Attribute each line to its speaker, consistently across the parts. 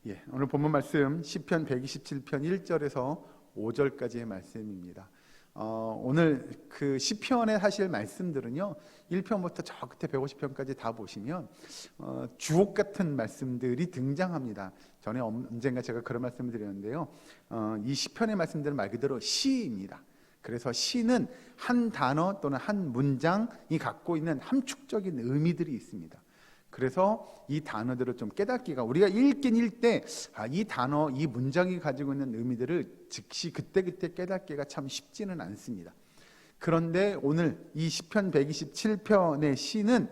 Speaker 1: 오늘 본문 말씀 시편 127편 1절에서 5절까지의 말씀입니다. 오늘 그 시편에 하실 말씀들은요 1편부터 저 끝에 150편까지 다 보시면 주옥 같은 말씀들이 등장합니다. 전에 언젠가 제가 그런 말씀을 드렸는데요, 이 시편의 말씀들은 말 그대로 시입니다. 그래서 시는 한 단어 또는 한 문장이 갖고 있는 함축적인 의미들이 있습니다. 그래서 이 단어들을 좀 깨닫기가, 우리가 읽긴 읽되 이 단어, 이 문장이 가지고 있는 의미들을 즉시 그때그때 깨닫기가 참 쉽지는 않습니다. 그런데 오늘 이 시편 127편의 시는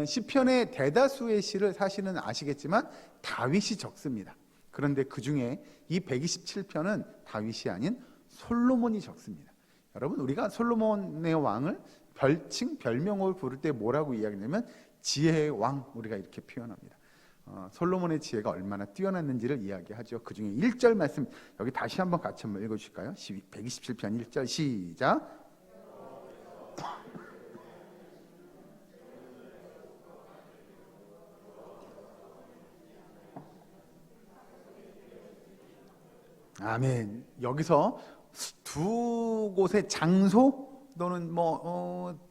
Speaker 1: 시편의 대다수의 시를 사실은 아시겠지만 다윗이 적습니다. 그런데 그 중에 이 127편은 다윗이 아닌 솔로몬이 적습니다. 여러분, 우리가 솔로몬의 왕을 별명으로 부를 때 뭐라고 이야기하냐면 지혜의 왕, 우리가 이렇게 표현합니다. 솔로몬의 지혜가 얼마나 뛰어났는지를 이야기하죠. 그 중에 1절 말씀 여기 다시 한번 같이 한번 읽어주실까요? 127편 1절 시작. 아멘. 여기서 두 곳의 장소 또는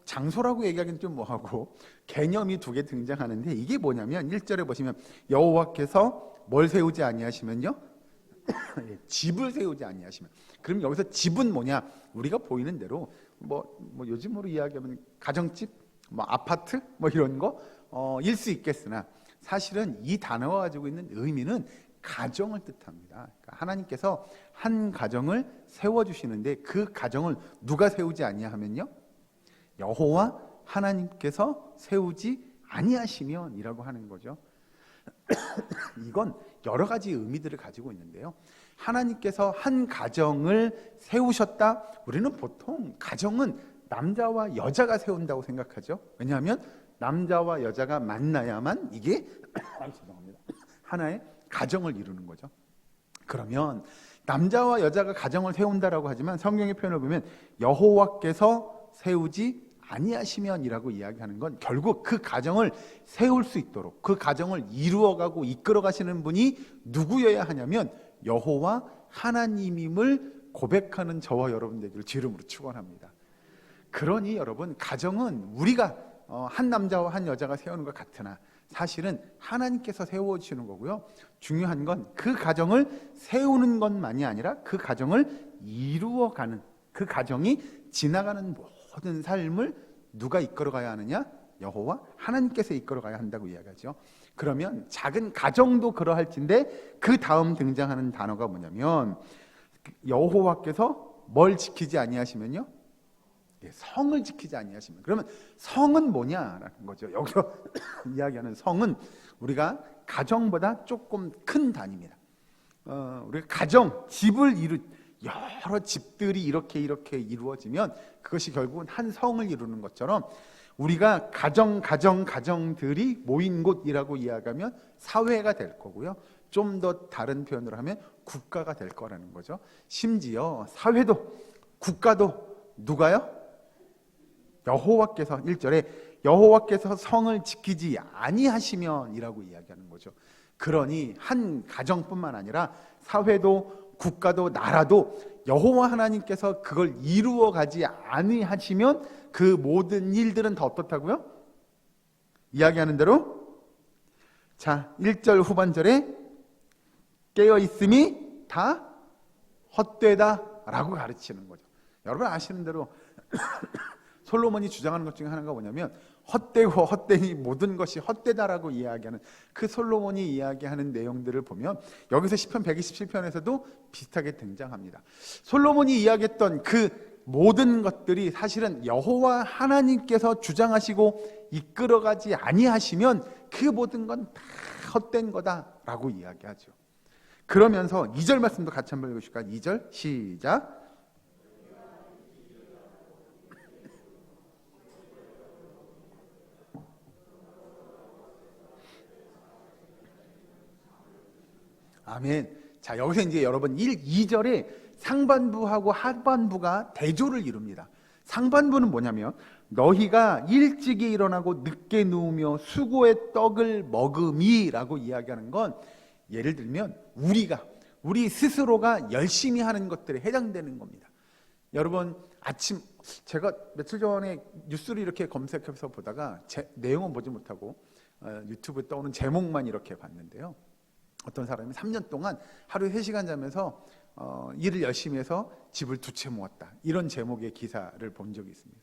Speaker 1: 장소라고 얘기하기는 좀 뭐하고 개념이 두 개 등장하는데, 이게 뭐냐면 1절에 보시면 여호와께서 뭘 세우지 아니하시면요 집을 세우지 아니하시면, 그럼 여기서 집은 뭐냐, 우리가 보이는 대로 요즘으로 이야기하면 가정집, 아파트 이런 거 일 수 있겠으나 사실은 이 단어가 가지고 있는 의미는 가정을 뜻합니다. 그러니까 하나님께서 한 가정을 세워주시는데 그 가정을 누가 세우지 아니하면요 여호와 하나님께서 세우지 아니하시면 이라고 하는 거죠. 이건 여러 가지 의미들을 가지고 있는데요, 하나님께서 한 가정을 세우셨다, 우리는 보통 가정은 남자와 여자가 세운다고 생각하죠. 왜냐하면 남자와 여자가 만나야만 이게 죄송합니다, 하나의 가정을 이루는 거죠. 그러면 남자와 여자가 가정을 세운다라고 하지만 성경의 표현을 보면 여호와께서 세우지 아니하시면이라고 이야기하는 건 결국 그 가정을 세울 수 있도록 그 가정을 이루어가고 이끌어가시는 분이 누구여야 하냐면 여호와 하나님임을 고백하는 저와 여러분들을 주름으로 축원합니다. 그러니 여러분, 가정은 우리가 한 남자와 한 여자가 세우는 것 같으나 사실은 하나님께서 세워주시는 거고요, 중요한 건 그 가정을 세우는 것만이 아니라 그 가정을 이루어가는, 그 가정이 지나가는 모든 삶을 누가 이끌어가야 하느냐? 여호와 하나님께서 이끌어가야 한다고 이야기하죠. 그러면 작은 가정도 그러할진데 그 다음 등장하는 단어가 뭐냐면 여호와께서 뭘 지키지 아니하시면요 성을 지키지 아니하시면. 그러면 성은 뭐냐라는 거죠. 여기서 이야기하는 성은 우리가 가정보다 조금 큰 단위입니다. 우리가 가정, 집을 여러 집들이 이렇게 이루어지면 그것이 결국은 한 성을 이루는 것처럼 우리가 가정들이 모인 곳이라고 이야기하면 사회가 될 거고요, 좀 더 다른 표현으로 하면 국가가 될 거라는 거죠. 심지어 사회도 국가도 누가요? 여호와께서 1절에 여호와께서 성을 지키지 아니하시면 이라고 이야기하는 거죠. 그러니 한 가정뿐만 아니라 사회도 국가도 나라도 여호와 하나님께서 그걸 이루어가지 아니하시면 그 모든 일들은 다 어떻다고요? 이야기하는 대로, 자 1절 후반절에 깨어있음이 다 헛되다 라고 가르치는 거죠. 여러분 아시는 대로 솔로몬이 주장하는 것 중에 하나가 뭐냐면 헛되고 헛되니 모든 것이 헛되다라고 이야기하는 그 솔로몬이 이야기하는 내용들을 보면 여기서 시편 127편에서도 비슷하게 등장합니다. 솔로몬이 이야기했던 그 모든 것들이 사실은 여호와 하나님께서 주장하시고 이끌어가지 아니하시면 그 모든 건 다 헛된 거다라고 이야기하죠. 그러면서 2절 말씀도 같이 한번 읽으실까요? 2절 시작. 아멘. 자, 여기서 이제 여러분 2절에 상반부하고 하반부가 대조를 이룹니다. 상반부는 뭐냐면 너희가 일찍이 일어나고 늦게 누우며 수고의 떡을 먹음이라고 이야기하는 건 예를 들면 우리 스스로가 열심히 하는 것들에 해당되는 겁니다. 여러분, 제가 며칠 전에 뉴스를 이렇게 검색해서 보다가 내용은 보지 못하고 유튜브에 떠오는 제목만 이렇게 봤는데요. 어떤 사람이 3년 동안 하루에 3시간 자면서 일을 열심히 해서 집을 2채 모았다, 이런 제목의 기사를 본 적이 있습니다.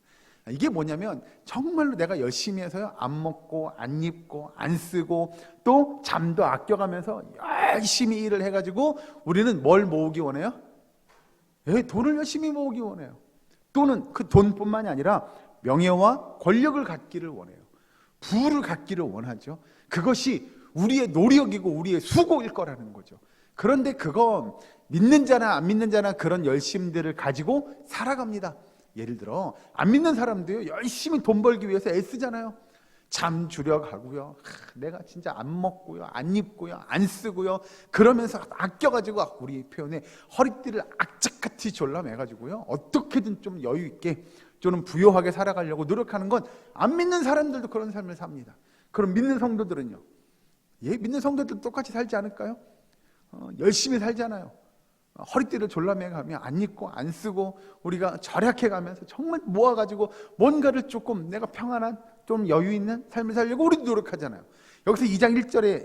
Speaker 1: 이게 뭐냐면 정말로 내가 열심히 해서요, 안 먹고 안 입고 안 쓰고 또 잠도 아껴가면서 열심히 일을 해가지고 우리는 뭘 모으기 원해요? 돈을 열심히 모으기 원해요. 또는 그 돈뿐만이 아니라 명예와 권력을 갖기를 원해요. 부를 갖기를 원하죠. 그것이 우리의 노력이고 우리의 수고일 거라는 거죠. 그런데 그건 믿는 자나 안 믿는 자나 그런 열심들을 가지고 살아갑니다. 예를 들어 안 믿는 사람도요, 열심히 돈 벌기 위해서 애쓰잖아요. 잠 주력하고요, 내가 진짜 안 먹고요, 안 입고요, 안 쓰고요, 그러면서 아껴가지고 우리 표현에 허리띠를 악착같이 졸라매가지고요, 어떻게든 좀 여유 있게 좀 부유하게 살아가려고 노력하는 건 안 믿는 사람들도 그런 삶을 삽니다. 그럼 믿는 성도들은요? 믿는 성도들 똑같이 살지 않을까요? 열심히 살잖아요. 허리띠를 졸라매가며 안 입고 안 쓰고 우리가 절약해 가면서 정말 모아가지고 뭔가를 조금 내가 평안한 좀 여유 있는 삶을 살려고 우리도 노력하잖아요. 여기서 2장 1절에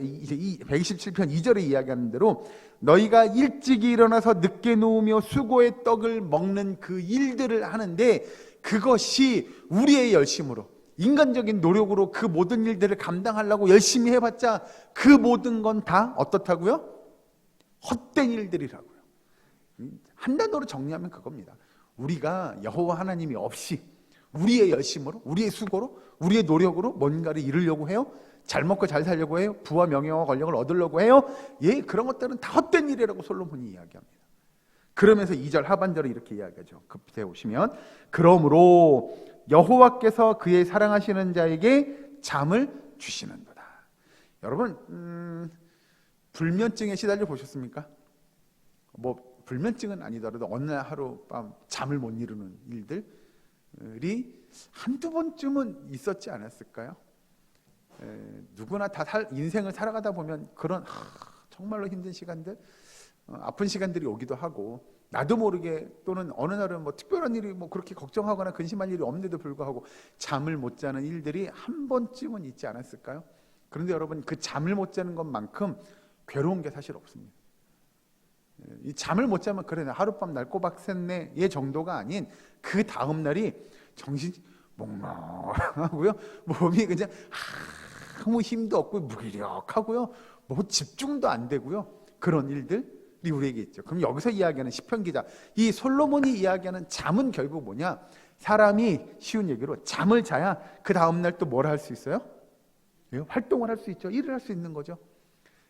Speaker 1: 127편 2절에 이야기하는 대로 너희가 일찍이 일어나서 늦게 누우며 수고의 떡을 먹는 그 일들을 하는데 그것이 우리의 열심으로, 인간적인 노력으로 그 모든 일들을 감당하려고 열심히 해봤자 그 모든 건 다 어떻다고요? 헛된 일들이라고요. 한 단어로 정리하면 그겁니다. 우리가 여호와 하나님이 없이 우리의 열심으로, 우리의 수고로, 우리의 노력으로 뭔가를 이루려고 해요. 잘 먹고 잘 살려고 해요. 부와 명예와 권력을 얻으려고 해요. 그런 것들은 다 헛된 일이라고 솔로몬이 이야기합니다. 그러면서 2절 하반절에 이렇게 이야기하죠. 급해 오시면 그러므로 여호와께서 그의 사랑하시는 자에게 잠을 주시는도다. 여러분, 불면증에 시달려 보셨습니까? 불면증은 아니더라도 어느 날 하룻밤 잠을 못 이루는 일들이 한두 번쯤은 있었지 않았을까요? 누구나 다 인생을 살아가다 보면 그런 정말로 힘든 시간들, 아픈 시간들이 오기도 하고, 나도 모르게 또는 어느 날은 특별한 일이 그렇게 걱정하거나 근심할 일이 없는데도 불구하고 잠을 못 자는 일들이 한 번쯤은 있지 않았을까요? 그런데 여러분, 그 잠을 못 자는 것만큼 괴로운 게 사실 없습니다. 이 잠을 못 자면 그래 하룻밤 날 꼬박 샜네 정도가 아닌 그 다음 날이 정신이 몽롱하고요, 몸이 그냥 아무 힘도 없고 무기력하고요, 집중도 안 되고요, 그런 일들이 우리에게 있죠. 그럼 여기서 이야기하는 시편 기자, 이 솔로몬이 이야기하는 잠은 결국 뭐냐? 사람이 쉬운 얘기로 잠을 자야 그 다음 날 또 뭘 할 수 있어요? 활동을 할 수 있죠. 일을 할 수 있는 거죠.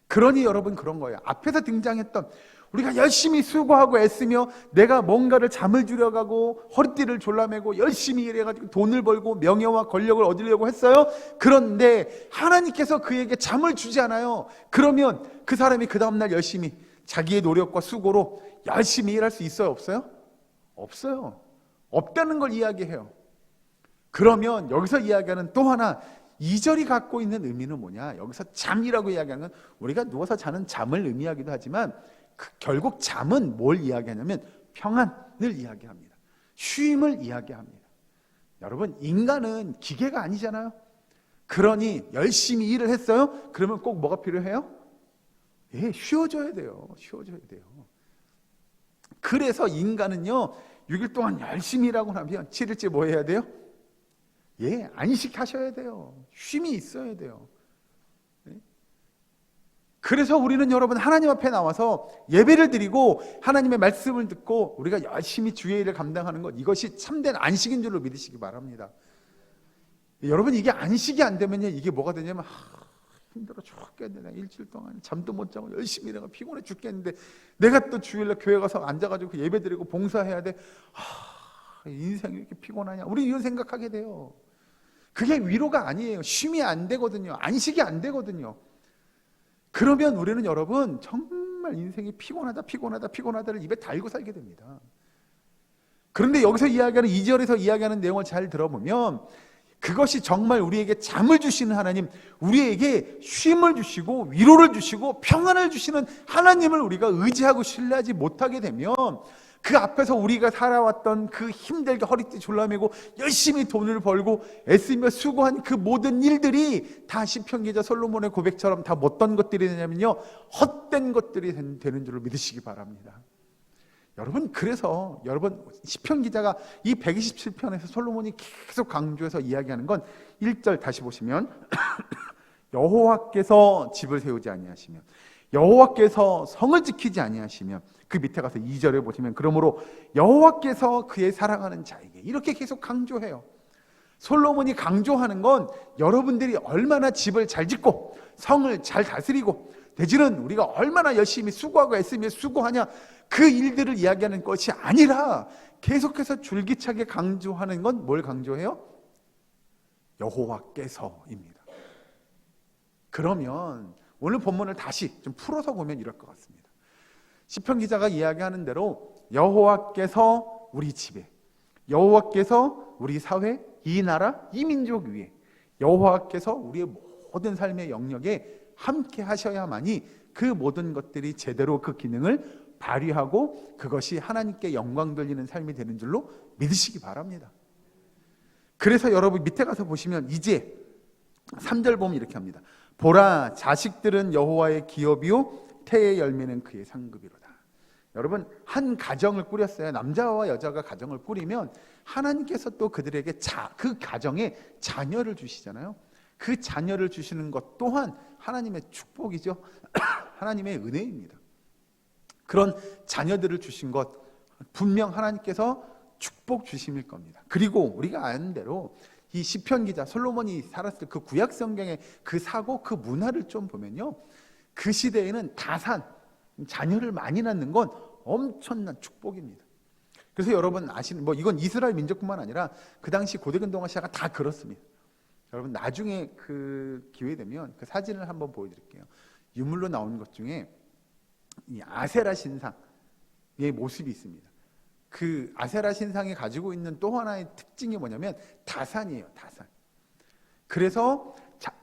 Speaker 1: 그러니 여러분, 그런 거예요. 앞에서 등장했던 우리가 열심히 수고하고 애쓰며 내가 뭔가를 잠을 줄여가고 허리띠를 졸라매고 열심히 일해가지고 돈을 벌고 명예와 권력을 얻으려고 했어요. 그런데 하나님께서 그에게 잠을 주지 않아요. 그러면 그 사람이 그 다음날 열심히 자기의 노력과 수고로 열심히 일할 수 있어요? 없어요? 없어요. 없다는 걸 이야기해요. 그러면 여기서 이야기하는 또 하나 2절이 갖고 있는 의미는 뭐냐? 여기서 잠이라고 이야기하는 건 우리가 누워서 자는 잠을 의미하기도 하지만 결국 잠은 뭘 이야기하냐면 평안을 이야기합니다. 쉼을 이야기합니다. 여러분, 인간은 기계가 아니잖아요. 그러니 열심히 일을 했어요? 그러면 꼭 뭐가 필요해요? 쉬어줘야 돼요. 쉬어줘야 돼요. 그래서 인간은요, 6일 동안 열심히 일하고 나면 7일째 뭐 해야 돼요? 안식하셔야 돼요. 쉼이 있어야 돼요. 그래서 우리는 여러분, 하나님 앞에 나와서 예배를 드리고 하나님의 말씀을 듣고 우리가 열심히 주의 일을 감당하는 것, 이것이 참된 안식인 줄로 믿으시기 바랍니다. 여러분, 이게 안식이 안 되면요, 이게 뭐가 되냐면 힘들어 죽겠네. 일주일 동안 잠도 못 자고 열심히 일하고 피곤해 죽겠는데 내가 또 주일날 교회 가서 앉아가지고 예배 드리고 봉사해야 돼. 인생이 이렇게 피곤하냐? 우리 이런 생각하게 돼요. 그게 위로가 아니에요. 쉼이 안 되거든요. 안식이 안 되거든요. 그러면 우리는 여러분 정말 인생이 피곤하다를 입에 달고 살게 됩니다. 그런데 여기서 이야기하는 2절에서 이야기하는 내용을 잘 들어보면 그것이 정말 우리에게 잠을 주시는 하나님, 우리에게 쉼을 주시고 위로를 주시고 평안을 주시는 하나님을 우리가 의지하고 신뢰하지 못하게 되면 그 앞에서 우리가 살아왔던 그 힘들게 허리띠 졸라매고 열심히 돈을 벌고 애쓰며 수고한 그 모든 일들이 다 시편 기자 솔로몬의 고백처럼 다 어떤 것들이 되냐면요, 헛된 것들이 되는 줄로 믿으시기 바랍니다. 여러분, 그래서 여러분 시편 기자가 이 127편에서 솔로몬이 계속 강조해서 이야기하는 건 1절 다시 보시면 여호와께서 집을 세우지 아니하시며 여호와께서 성을 지키지 아니하시며, 그 밑에 가서 2절에 보시면 그러므로 여호와께서 그의 사랑하는 자에게, 이렇게 계속 강조해요. 솔로몬이 강조하는 건 여러분들이 얼마나 집을 잘 짓고 성을 잘 다스리고 대지는 우리가 얼마나 열심히 수고하고 애쓰며 수고하냐, 그 일들을 이야기하는 것이 아니라 계속해서 줄기차게 강조하는 건 뭘 강조해요? 여호와께서입니다. 그러면 오늘 본문을 다시 좀 풀어서 보면 이럴 것 같습니다. 시편 기자가 이야기하는 대로 여호와께서 우리 집에, 여호와께서 우리 사회, 이 나라, 이 민족 위에, 여호와께서 우리의 모든 삶의 영역에 함께 하셔야만이 그 모든 것들이 제대로 그 기능을 발휘하고 그것이 하나님께 영광 돌리는 삶이 되는 줄로 믿으시기 바랍니다. 그래서 여러분 밑에 가서 보시면 이제 3절 보면 이렇게 합니다. 보라, 자식들은 여호와의 기업이요 태의 열매는 그의 상급이로다. 여러분, 한 가정을 꾸렸어요. 남자와 여자가 가정을 꾸리면 하나님께서 또 그들에게 그 가정에 자녀를 주시잖아요. 그 자녀를 주시는 것 또한 하나님의 축복이죠. 하나님의 은혜입니다. 그런 자녀들을 주신 것 분명 하나님께서 축복 주심일 겁니다. 그리고 우리가 아는 대로 이 시편 기자 솔로몬이 살았을 그 구약 성경의 그 사고, 그 문화를 좀 보면요, 그 시대에는 다산, 자녀를 많이 낳는 건 엄청난 축복입니다. 그래서 여러분 아시는, 이건 이스라엘 민족뿐만 아니라 그 당시 고대근동아시아가 다 그렇습니다. 여러분 나중에 그 기회 되면 그 사진을 한번 보여드릴게요. 유물로 나온 것 중에 이 아세라 신상의 모습이 있습니다. 그 아세라 신상이 가지고 있는 또 하나의 특징이 뭐냐면 다산이에요. 다산. 그래서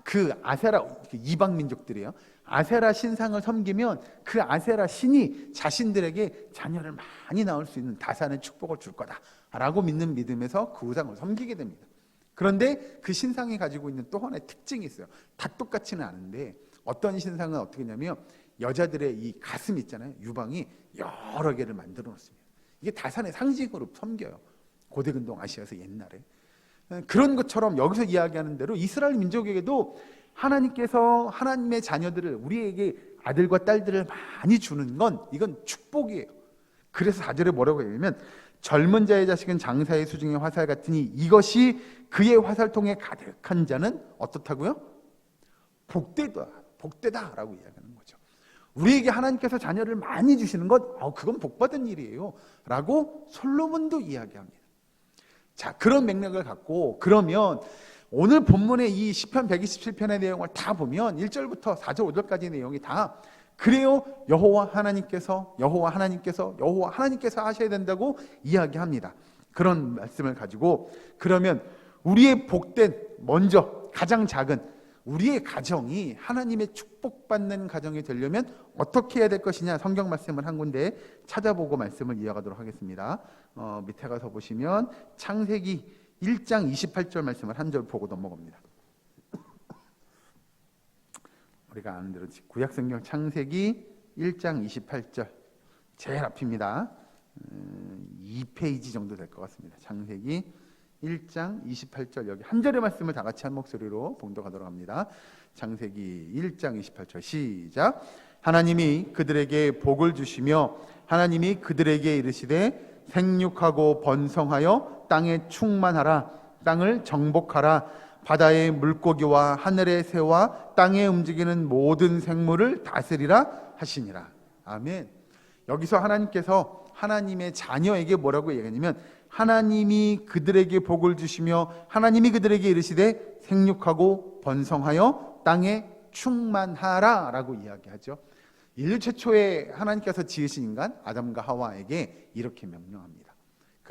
Speaker 1: 그 아세라, 이방 민족들이에요. 아세라 신상을 섬기면 그 아세라 신이 자신들에게 자녀를 많이 낳을 수 있는 다산의 축복을 줄 거다라고 믿는 믿음에서 그 우상을 섬기게 됩니다. 그런데 그 신상이 가지고 있는 또 하나의 특징이 있어요. 다 똑같지는 않은데 어떤 신상은 어떻게 하냐면 여자들의 이 가슴 있잖아요. 유방이 여러 개를 만들어 놓습니다. 이게 다산의 상징으로 섬겨요. 고대근동 아시아에서 옛날에. 그런 것처럼 여기서 이야기하는 대로 이스라엘 민족에게도 하나님께서 하나님의 자녀들을, 우리에게 아들과 딸들을 많이 주는 건 이건 축복이에요. 그래서 4절에 뭐라고 얘기하면 젊은 자의 자식은 장사의 수중의 화살 같으니 이것이 그의 화살통에 가득한 자는 어떻다고요? 복되다라고 이야기하는 거죠. 우리에게 하나님께서 자녀를 많이 주시는 것, 그건 복받은 일이에요 라고 솔로몬도 이야기합니다. 자, 그런 맥락을 갖고 그러면 오늘 본문의 이 시편 127편의 내용을 다 보면 1절부터 4절 5절까지의 내용이 다 그래요, 여호와 하나님께서 하셔야 된다고 이야기합니다. 그런 말씀을 가지고 그러면 우리의 복된, 먼저 가장 작은 우리의 가정이 하나님의 축복받는 가정이 되려면 어떻게 해야 될 것이냐, 성경 말씀을 한 군데 찾아보고 말씀을 이어가도록 하겠습니다. 밑에 가서 보시면 창세기 1장 28절 말씀을 한 절 보고 넘어갑니다. 우리가 아는 대로 구약성경 창세기 1장 28절 제일 앞입니다. 2페이지 정도 될 것 같습니다. 창세기 1장 28절, 여기 한 절의 말씀을 다 같이 한 목소리로 봉독하도록 합니다. 창세기 1장 28절 시작. 하나님이 그들에게 복을 주시며 하나님이 그들에게 이르시되 생육하고 번성하여 땅에 충만하라, 땅을 정복하라, 바다의 물고기와 하늘의 새와 땅에 움직이는 모든 생물을 다스리라 하시니라. 아멘. 여기서 하나님께서 하나님의 자녀에게 뭐라고 얘기하냐면 하나님이 그들에게 복을 주시며 하나님이 그들에게 이르시되 생육하고 번성하여 땅에 충만하라 라고 이야기하죠. 인류 최초에 하나님께서 지으신 인간 아담과 하와에게 이렇게 명령합니다.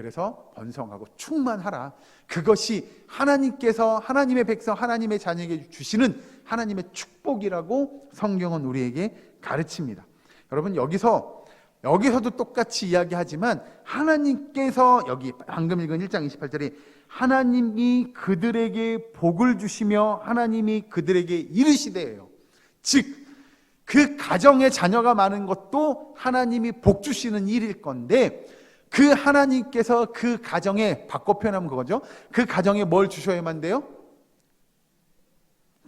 Speaker 1: 그래서 번성하고 충만하라. 그것이 하나님께서 하나님의 백성, 하나님의 자녀에게 주시는 하나님의 축복이라고 성경은 우리에게 가르칩니다. 여러분, 여기서도 똑같이 이야기하지만 하나님께서 여기 방금 읽은 1장 28절에 하나님이 그들에게 복을 주시며 하나님이 그들에게 이르시되예요. 즉 그 가정에 자녀가 많은 것도 하나님이 복 주시는 일일 건데, 그 하나님께서 그 가정에, 바꿔 표현하면 그거죠. 그 가정에 뭘 주셔야만 돼요?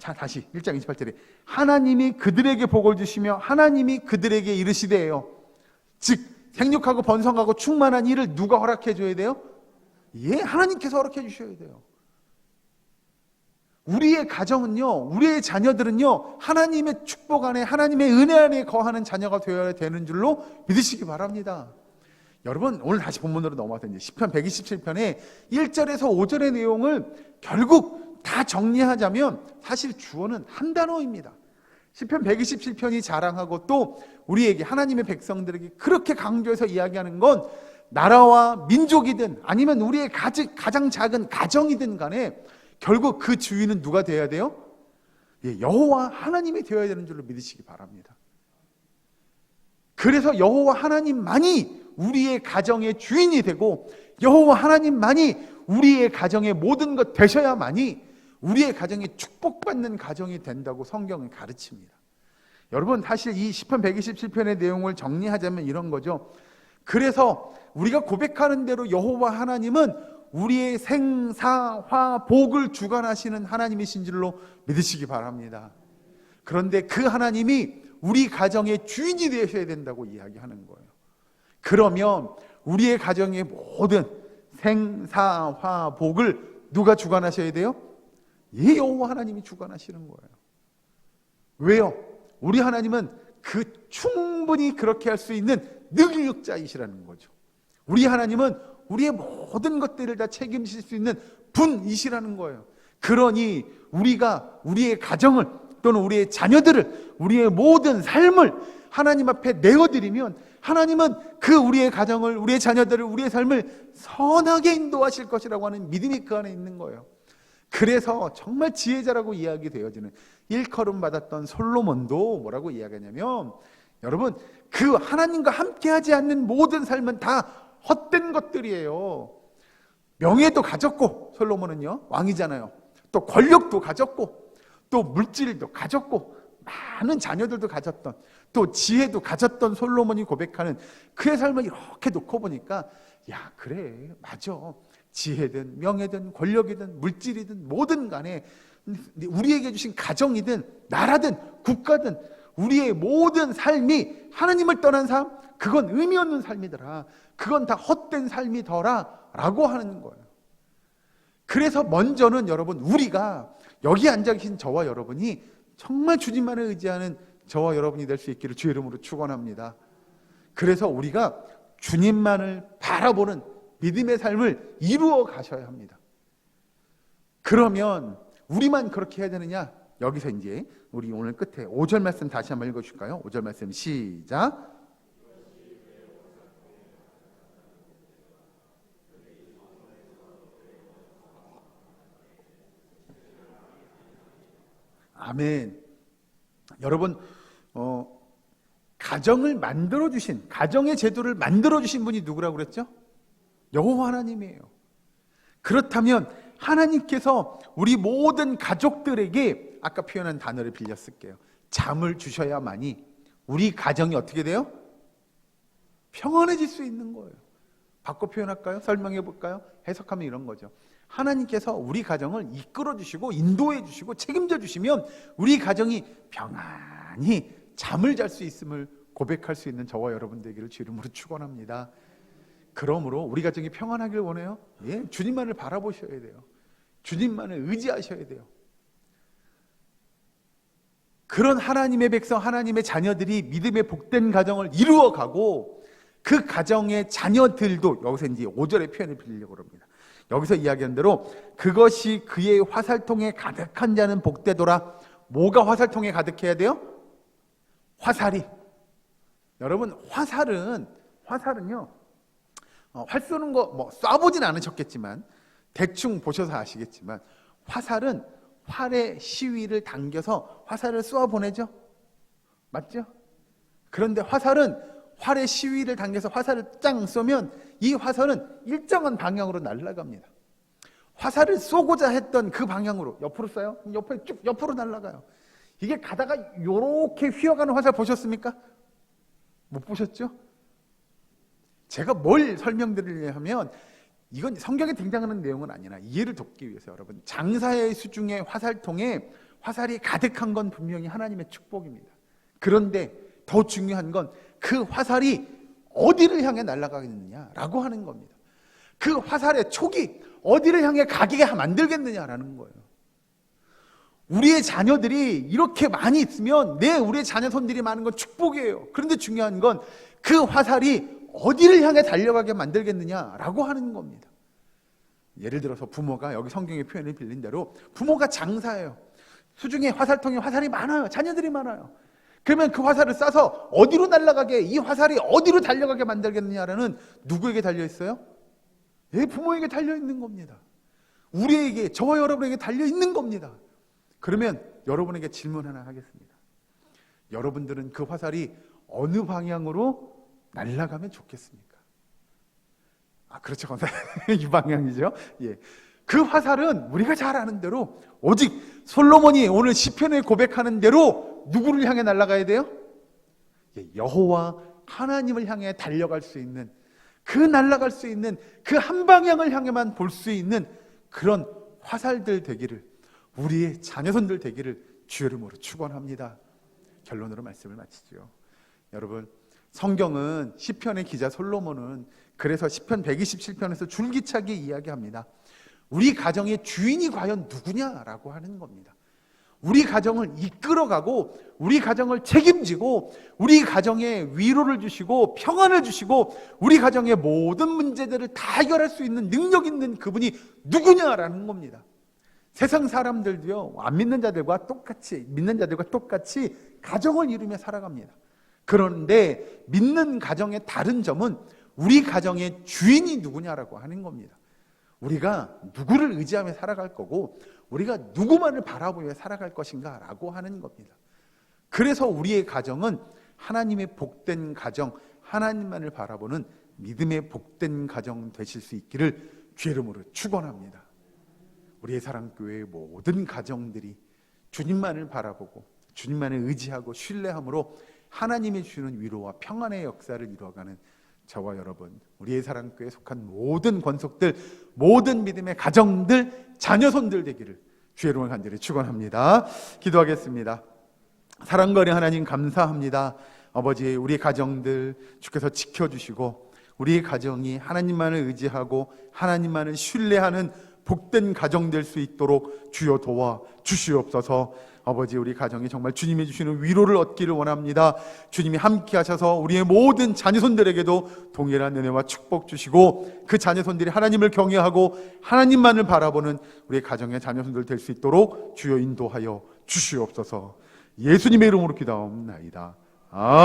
Speaker 1: 자, 다시 1장 28절에 하나님이 그들에게 복을 주시며 하나님이 그들에게 이르시되예요. 즉 생육하고 번성하고 충만한 일을 누가 허락해 줘야 돼요? 예, 하나님께서 허락해 주셔야 돼요. 우리의 가정은요, 우리의 자녀들은요, 하나님의 축복 안에, 하나님의 은혜 안에 거하는 자녀가 되어야 되는 줄로 믿으시기 바랍니다. 여러분, 오늘 다시 본문으로 넘어가서 이제 시편 127편의 1절에서 5절의 내용을 결국 다 정리하자면 사실 주어는 한 단어입니다. 시편 127편이 자랑하고 또 우리에게, 하나님의 백성들에게 그렇게 강조해서 이야기하는 건 나라와 민족이든 아니면 우리의 가장 작은 가정이든 간에 결국 그 주인은 누가 되어야 돼요? 예, 여호와 하나님이 되어야 되는 줄로 믿으시기 바랍니다. 그래서 여호와 하나님만이 우리의 가정의 주인이 되고 여호와 하나님만이 우리의 가정의 모든 것 되셔야만이 우리의 가정이 축복받는 가정이 된다고 성경은 가르칩니다. 여러분, 사실 이 시편 127편의 내용을 정리하자면 이런 거죠. 그래서 우리가 고백하는 대로 여호와 하나님은 우리의 생사화 복을 주관하시는 하나님이신 줄로 믿으시기 바랍니다. 그런데 그 하나님이 우리 가정의 주인이 되셔야 된다고 이야기하는 거예요. 그러면 우리의 가정의 모든 생사화 복을 누가 주관하셔야 돼요? 예, 여호와 하나님이 주관하시는 거예요. 왜요? 우리 하나님은 충분히 그렇게 할 수 있는 능력자이시라는 거죠. 우리 하나님은 우리의 모든 것들을 다 책임질 수 있는 분이시라는 거예요. 그러니 우리가 우리의 가정을 또는 우리의 자녀들을, 우리의 모든 삶을 하나님 앞에 내어드리면 하나님은 우리의 가정을, 우리의 자녀들을, 우리의 삶을 선하게 인도하실 것이라고 하는 믿음이 그 안에 있는 거예요. 그래서 정말 지혜자라고 이야기되어지는 일컬음 받았던 솔로몬도 뭐라고 이야기하냐면, 여러분, 그 하나님과 함께하지 않는 모든 삶은 다 헛된 것들이에요. 명예도 가졌고, 솔로몬은요 왕이잖아요. 또 권력도 가졌고, 또 물질도 가졌고, 많은 자녀들도 가졌던, 또 지혜도 가졌던 솔로몬이 고백하는 그의 삶을 이렇게 놓고 보니까, 야, 그래, 맞아. 지혜든 명예든 권력이든 물질이든 뭐든 간에 우리에게 주신 가정이든 나라든 국가든 우리의 모든 삶이 하나님을 떠난 삶, 그건 의미 없는 삶이더라. 그건 다 헛된 삶이더라 라고 하는 거예요. 그래서 먼저는 여러분, 우리가 여기 앉아 계신 저와 여러분이 정말 주님만을 의지하는 저와 여러분이 될 수 있기를 주의 이름으로 축원합니다. 그래서 우리가 주님만을 바라보는 믿음의 삶을 이루어 가셔야 합니다. 그러면 우리만 그렇게 해야 되느냐? 여기서 이제 우리 오늘 끝에 5절 말씀 다시 한번 읽어줄까요? 5절 말씀 시작. 아멘. 여러분, 가정을 만들어주신, 가정의 제도를 만들어주신 분이 누구라고 그랬죠? 여호와 하나님이에요. 그렇다면 하나님께서 우리 모든 가족들에게 아까 표현한 단어를 빌려 쓸게요. 잠을 주셔야만이 우리 가정이 어떻게 돼요? 평안해질 수 있는 거예요. 바꿔 표현할까요? 설명해 볼까요? 해석하면 이런 거죠. 하나님께서 우리 가정을 이끌어 주시고 인도해 주시고 책임져 주시면 우리 가정이 평안히 잠을 잘 수 있음을 고백할 수 있는 저와 여러분 되기를 주 이름으로 축원합니다. 그러므로 우리 가정이 평안하길 원해요? 예, 주님만을 바라보셔야 돼요. 주님만을 의지하셔야 돼요. 그런 하나님의 백성, 하나님의 자녀들이 믿음의 복된 가정을 이루어가고 그 가정의 자녀들도, 여기서 이제 5절의 표현을 빌리려고 합니다. 여기서 이야기한 대로 그것이 그의 화살통에 가득한 자는 복되도라. 뭐가 화살통에 가득해야 돼요? 화살이. 여러분, 화살은요, 활 쏘는 거 뭐 쏴보진 않으셨겠지만 대충 보셔서 아시겠지만 화살은 활의 시위를 당겨서 화살을 쏘아 보내죠. 맞죠? 그런데 화살은 활의 시위를 당겨서 화살을 짱 쏘면 이 화살은 일정한 방향으로 날아갑니다. 화살을 쏘고자 했던 그 방향으로 옆으로 쏴요? 옆에 쭉 옆으로 날아가요. 이게 가다가 이렇게 휘어가는 화살 보셨습니까? 못 보셨죠? 제가 뭘 설명드리려 하면 이건 성경에 등장하는 내용은 아니라 이해를 돕기 위해서 여러분, 장사의 수중에 화살통에 화살이 가득한 건 분명히 하나님의 축복입니다. 그런데 더 중요한 건 그 화살이 어디를 향해 날아가겠느냐라고 하는 겁니다. 그 화살의 촉이 어디를 향해 가게 만들겠느냐라는 거예요. 우리의 자녀들이 이렇게 많이 있으면 우리의 자녀 손들이 많은 건 축복이에요. 그런데 중요한 건 그 화살이 어디를 향해 달려가게 만들겠느냐라고 하는 겁니다. 예를 들어서 부모가, 여기 성경의 표현을 빌린 대로 부모가 장사예요. 수중에 화살통에 화살이 많아요. 자녀들이 많아요. 그러면 그 화살을 쏴서 어디로 날아가게, 이 화살이 어디로 달려가게 만들겠느냐라는, 누구에게 달려있어요? 부모에게 달려있는 겁니다. 우리에게, 저와 여러분에게 달려있는 겁니다. 그러면 여러분에게 질문 하나 하겠습니다. 여러분들은 그 화살이 어느 방향으로 날아가면 좋겠습니까? 그렇죠, 권사님. 이 방향이죠. 예. 그 화살은 우리가 잘 아는 대로, 오직 솔로몬이 오늘 시편에 고백하는 대로 누구를 향해 날아가야 돼요? 여호와 하나님을 향해 달려갈 수 있는, 날아갈 수 있는 그 한 방향을 향해만 볼 수 있는 그런 화살들 되기를, 우리의 자녀손들 되기를 주의 이름으로 축원합니다. 결론으로 말씀을 마치죠. 여러분, 성경은, 시편의 기자 솔로몬은 그래서 시편 127편에서 줄기차게 이야기합니다. 우리 가정의 주인이 과연 누구냐라고 하는 겁니다. 우리 가정을 이끌어가고 우리 가정을 책임지고 우리 가정에 위로를 주시고 평안을 주시고 우리 가정의 모든 문제들을 다 해결할 수 있는 능력 있는 그분이 누구냐라는 겁니다. 세상 사람들도요, 안 믿는 자들과 똑같이, 믿는 자들과 똑같이 가정을 이루며 살아갑니다. 그런데 믿는 가정의 다른 점은 우리 가정의 주인이 누구냐라고 하는 겁니다. 우리가 누구를 의지하며 살아갈 거고 우리가 누구만을 바라보며 살아갈 것인가 라고 하는 겁니다. 그래서 우리의 가정은 하나님의 복된 가정, 하나님만을 바라보는 믿음의 복된 가정 되실 수 있기를 주의 이름으로 축원합니다. 우리의 사랑교회의 모든 가정들이 주님만을 바라보고 주님만을 의지하고 신뢰함으로 하나님이 주시는 위로와 평안의 역사를 이루어가는 저와 여러분, 우리의 사랑교회에 속한 모든 권속들, 모든 믿음의 가정들, 자녀손들 되기를 주의 이름을 간절히 축원합니다. 기도하겠습니다. 사랑과 은혜 하나님 감사합니다. 아버지, 우리 가정들 주께서 지켜주시고 우리 가정이 하나님만을 의지하고 하나님만을 신뢰하는 복된 가정 될 수 있도록 주여 도와 주시옵소서. 아버지, 우리 가정이 정말 주님이 주시는 위로를 얻기를 원합니다. 주님이 함께 하셔서 우리의 모든 자녀손들에게도 동일한 은혜와 축복 주시고 그 자녀손들이 하나님을 경외하고 하나님만을 바라보는 우리 가정의 자녀손들 될 수 있도록 주여 인도하여 주시옵소서. 예수님의 이름으로 기도하옵나이다. 아멘.